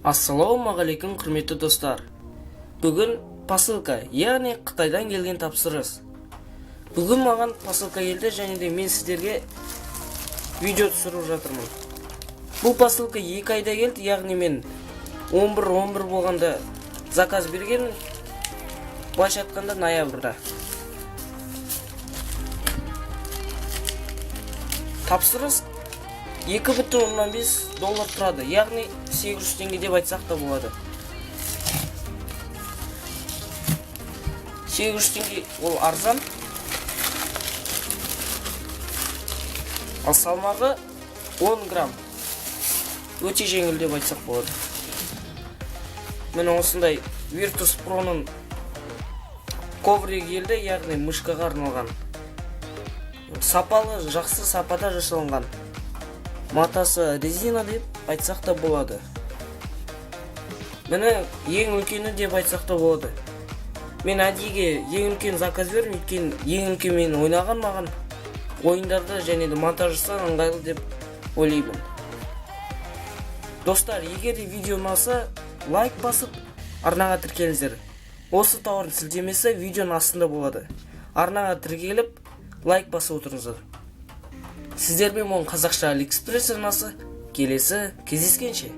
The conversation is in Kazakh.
Ассалаумағалейкум құрметті достар. Бүгін посылка, яғни Қытайдан келген тапсырыс. Бүгін маған посылка келді және де мен сіздерге видео түсіріп жатырмын. Бұл посылка 2 айда келді, яғни мен 11 болғанда заказ берген, былайша айтқанда ноябрьда. Тапсырыс $2,5 тұрады, яғни 800 теңге деп айтсақ та болады. 800 теңге ол арзан, ал салмағы 10 грамм. Өте жеңіл деп айтсақ болады. Мен осындай Virtus Pro'ның ковриг келді, яғни мышкаға арналған. Сапалы, жақсы сапада жасалынған. Матасы резина деп айтсақ та болады. Мені ең үлкені деп айтсақ та болады. Мен әдейіге ең үлкен заказ бердім, өйткені ең үлкен мен ойнаған маған ойындарды және де монтаж жасаған ыңғайлы деп ойлаймын. Достар, егер де видео ұнаса, лайк басып, арнаға тіркеліңіздер. Осы тауардың сілтемесі видеоның астында болады. Арнаға тіркеліп, лайк басып отырыңыздар. Сіздермен mon қазақша AliExpress арнасы келесі кездескенше.